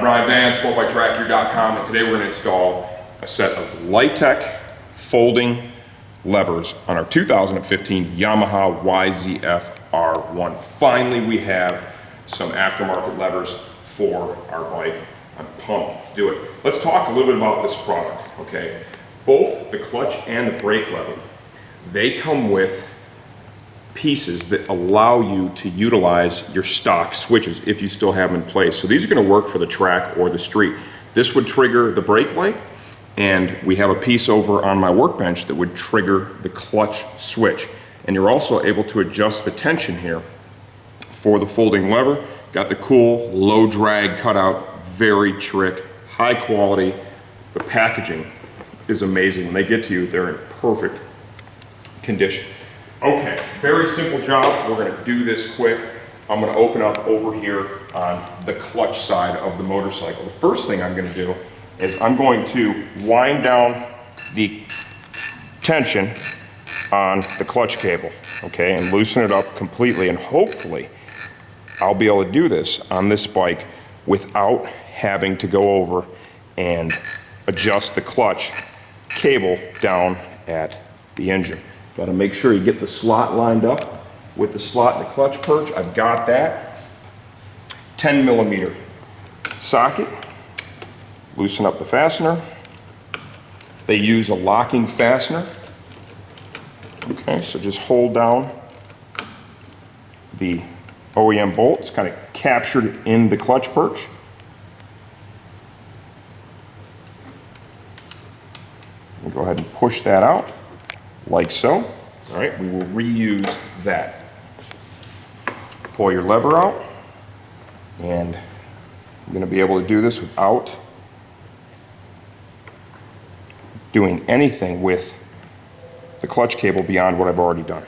Brian Van, sportbiketrackgear.com, and today we're going to install a set of Lightech Folding Levers on our 2015 Yamaha YZF-R1. Finally, we have some aftermarket levers for our bike. I'm pumped to do it. Let's talk a little bit about this product, okay? Both the clutch and the brake lever, they come with pieces that allow you to utilize your stock switches if you still have them in place. So these are going to work for the track or the street. This would trigger the brake light, and we have a piece over on my workbench that would trigger the clutch switch. And you're also able to adjust the tension here for the folding lever. Got the cool low drag cutout, very trick, high quality. The packaging is amazing. When they get to you, they're in perfect condition. Okay, very simple job. We're going to do this quick. I'm going to open up over here on the clutch side of the motorcycle. The first thing I'm going to do is I'm going to wind down the tension on the clutch cable, okay, and loosen it up completely, and hopefully I'll be able to do this on this bike without having to go over and adjust the clutch cable down at the engine. Got to make sure you get the slot lined up with the slot in the clutch perch. I've got that. 10mm socket. Loosen up the fastener. They use a locking fastener. Okay, so just hold down the OEM bolt. It's kind of captured in the clutch perch. We'll go ahead and push that out like so. All right, we will reuse that. Pull your lever out, and I'm going to be able to do this without doing anything with the clutch cable beyond what I've already done.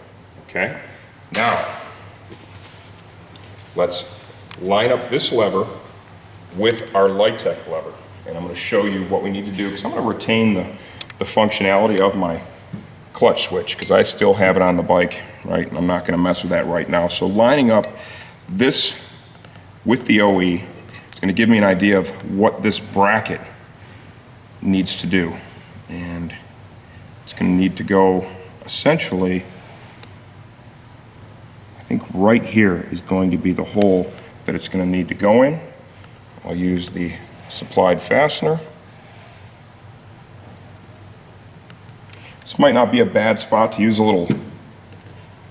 Okay, now let's line up this lever with our Lightech lever, and I'm going to show you what we need to do, because I'm going to retain the functionality of my clutch switch, because I still have it on the bike, right? And I'm not going to mess with that right now. So lining up this with the OE is going to give me an idea of what this bracket needs to do. And it's going to need to go essentially, I think right here is going to be the hole that it's going to need to go in. I'll use the supplied fastener. This might not be a bad spot to use a little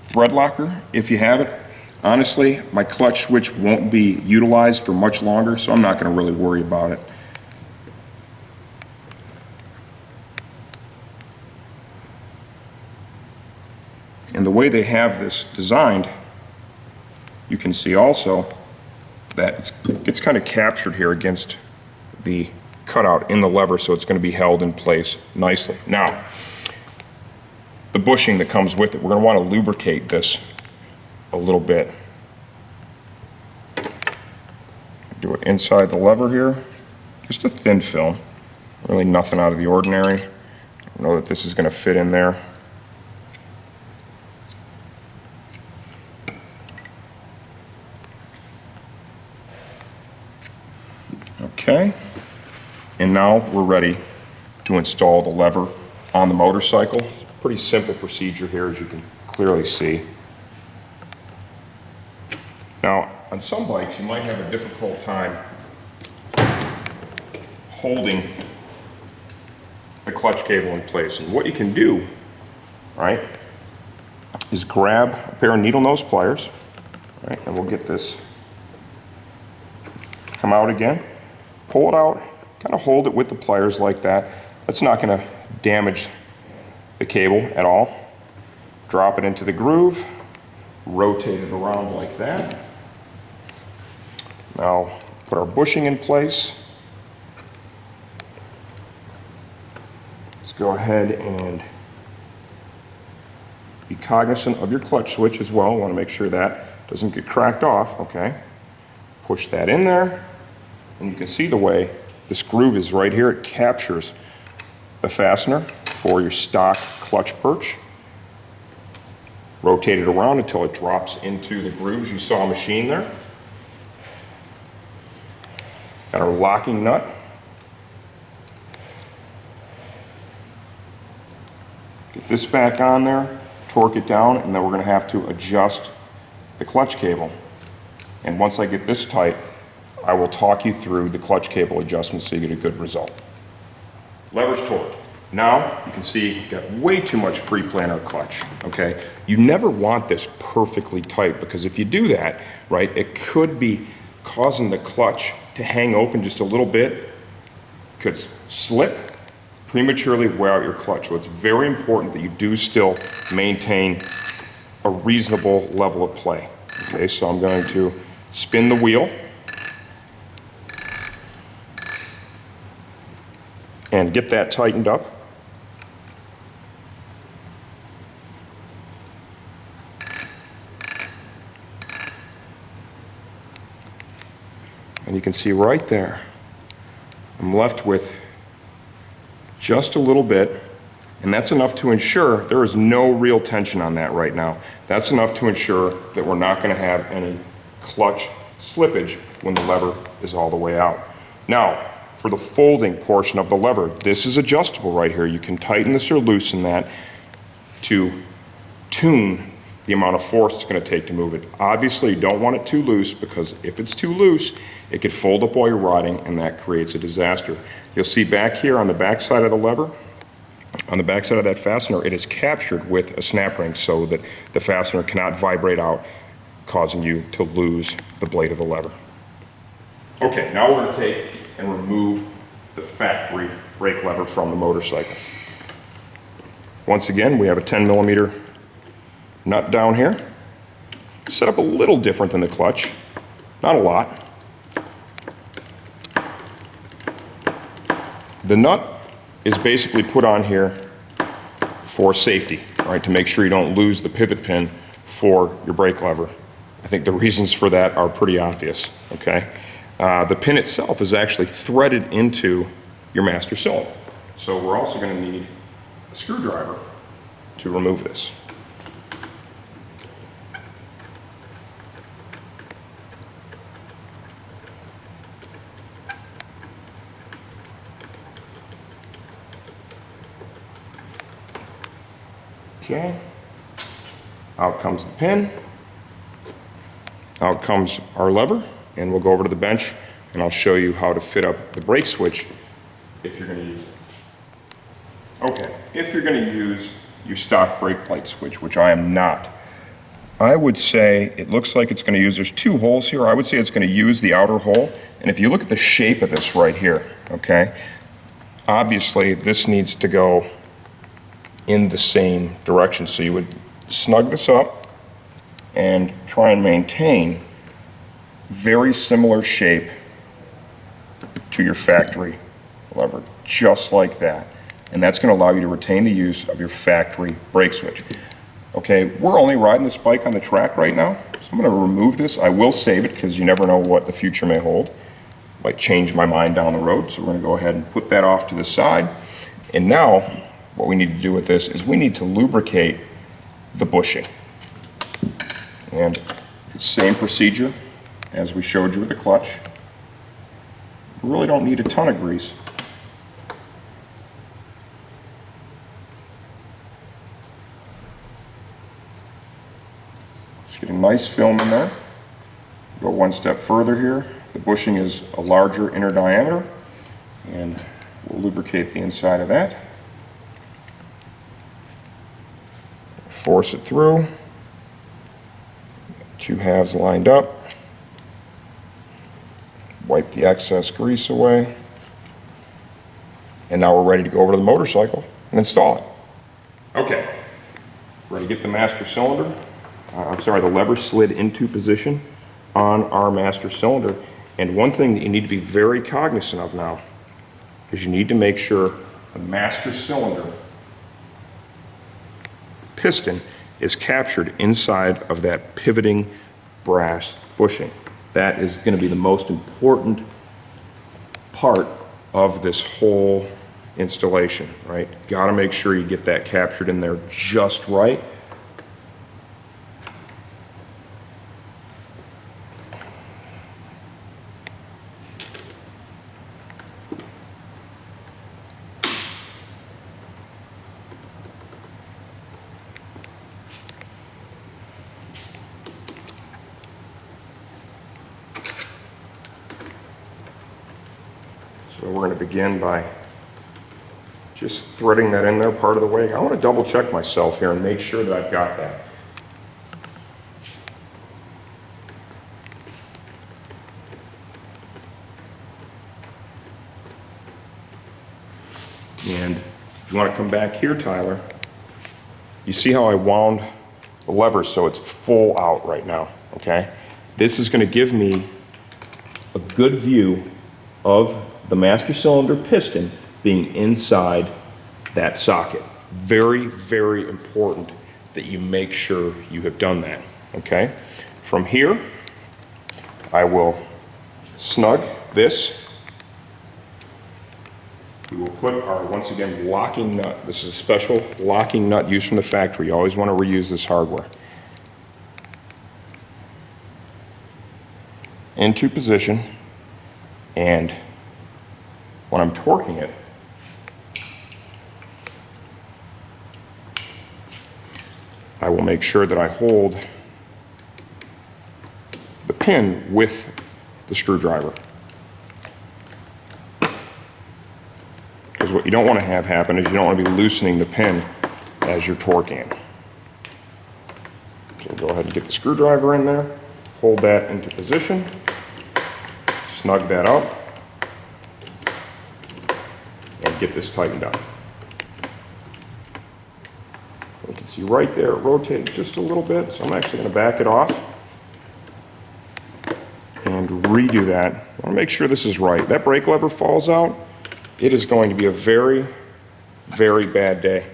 thread locker if you have it. Honestly, my clutch switch won't be utilized for much longer, so I'm not going to really worry about it. And the way they have this designed, you can see also that it gets kind of captured here against the cutout in the lever, so it's going to be held in place nicely. Now, the bushing that comes with it, we're going to want to lubricate this a little bit. Do it inside the lever here, just a thin film, really nothing out of the ordinary. I know that this is going to fit in there. Okay, and now we're ready to install the lever on the motorcycle. Pretty simple procedure here, as you can clearly see. Now, on some bikes, you might have a difficult time holding the clutch cable in place. And what you can do, right, is grab a pair of needle nose pliers, right, and we'll get this, come out again, pull it out, kind of hold it with the pliers like that. That's not going to damage the cable at all. Drop it into the groove, rotate it around like that. Now put our bushing in place. Let's go ahead and be cognizant of your clutch switch as well. Want to make sure that doesn't get cracked off, okay? Push that in there, and you can see the way this groove is right here. It captures the fastener for your stock clutch perch. Rotate it around until it drops into the grooves you saw machined there. Got our locking nut. Get this back on there, torque it down, and then we're going to have to adjust the clutch cable. And once I get this tight, I will talk you through the clutch cable adjustment so you get a good result. Levers torqued. Now you can see you've got way too much free play in our clutch, okay? You never want this perfectly tight, because if you do that, right, it could be causing the clutch to hang open just a little bit, could slip, prematurely wear out your clutch. So it's very important that you do still maintain a reasonable level of play. Okay, so I'm going to spin the wheel and get that tightened up. And you can see right there, I'm left with just a little bit, and that's enough to ensure there is no real tension on that right now. That's enough to ensure that we're not going to have any clutch slippage when the lever is all the way out. Now, for the folding portion of the lever, this is adjustable right here. You can tighten this or loosen that to tune the amount of force it's going to take to move it. Obviously, you don't want it too loose, because if it's too loose, it could fold up while you're riding, and that creates a disaster. You'll see back here on the back side of the lever, on the back side of that fastener, it is captured with a snap ring so that the fastener cannot vibrate out, causing you to lose the blade of the lever. Okay, now we're going to take and remove the factory brake lever from the motorcycle. Once again, we have a 10mm nut down here. Set up a little different than the clutch, not a lot. The nut is basically put on here for safety, right, to make sure you don't lose the pivot pin for your brake lever. I think the reasons for that are pretty obvious, okay? The pin itself is actually threaded into your master cylinder. So we're also going to need a screwdriver to remove this. Okay, out comes the pin, out comes our lever, and we'll go over to the bench and I'll show you how to fit up the brake switch if you're going to use it. Okay, if you're going to use your stock brake light switch, which I am not, I would say it looks like it's going to use, there's two holes here, I would say it's going to use the outer hole, and if you look at the shape of this right here, okay, obviously this needs to go in the same direction. So you would snug this up and try and maintain very similar shape to your factory lever, just like that. And that's going to allow you to retain the use of your factory brake switch. Okay, we're only riding this bike on the track right now, so I'm going to remove this. I will save it because you never know what the future may hold. Might change my mind down the road, so we're going to go ahead and put that off to the side. And now, what we need to do with this is we need to lubricate the bushing. And same procedure as we showed you with the clutch. We really don't need a ton of grease. Just get a nice film in there. Go one step further here. The bushing is a larger inner diameter, and we'll lubricate the inside of that. Force it through. Two halves lined up. Wipe the excess grease away. And now we're ready to go over to the motorcycle and install it. Okay, ready to get the master cylinder. The lever slid into position on our master cylinder. And one thing that you need to be very cognizant of now is you need to make sure the master cylinder piston is captured inside of that pivoting brass bushing. That is going to be the most important part of this whole installation, right? Got to make sure you get that captured in there just right. So we're going to begin by just threading that in there part of the way. I want to double check myself here and make sure that I've got that. And if you want to come back here, Tyler, you see how I wound the lever so it's full out right now, okay? This is going to give me a good view of the master cylinder piston being inside that socket. Very, very important that you make sure you have done that, okay? From here, I will snug this. We will put our, once again, locking nut. This is a special locking nut used from the factory. You always want to reuse this hardware. Into position, and when I'm torquing it, I will make sure that I hold the pin with the screwdriver. Because what you don't want to have happen is you don't want to be loosening the pin as you're torquing. So go ahead and get the screwdriver in there, hold that into position, snug that up, and get this tightened up. You can see right there, it rotated just a little bit, so I'm actually going to back it off and redo that. I want to make sure this is right. That brake lever falls out, it is going to be a very, very bad day.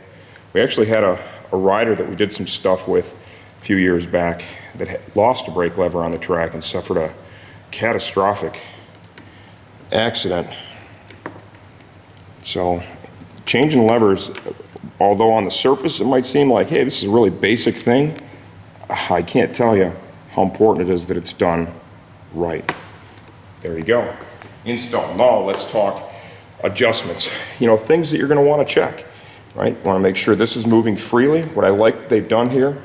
We actually had a rider that we did some stuff with a few years back that had lost a brake lever on the track and suffered a catastrophic accident. So changing levers, although on the surface it might seem like, hey, this is a really basic thing, I can't tell you how important it is that it's done right. There you go. Install. Now let's talk adjustments. You know, things that you're going to want to check, right? You want to make sure this is moving freely. What I like that they've done here,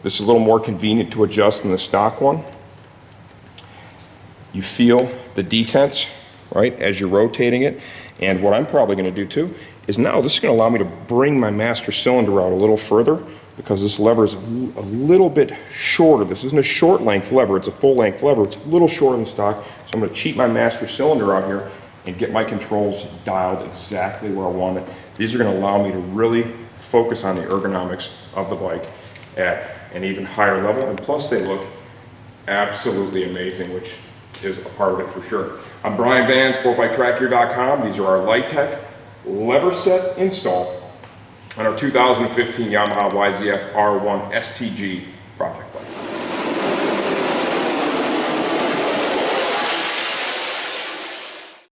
this is a little more convenient to adjust than the stock one. You feel the detents, right, as you're rotating it. And what I'm probably going to do too is now this is going to allow me to bring my master cylinder out a little further because this lever is a little bit shorter. This isn't a short length lever, it's a full length lever. It's a little shorter than stock. So I'm going to cheat my master cylinder out here and get my controls dialed exactly where I want it. These are going to allow me to really focus on the ergonomics of the bike at an even higher level. And plus they look absolutely amazing, which is a part of it for sure. I'm Brian Van, sportbiketrackgear.com. These are our Lightech lever set install on our 2015 Yamaha YZF-R1 STG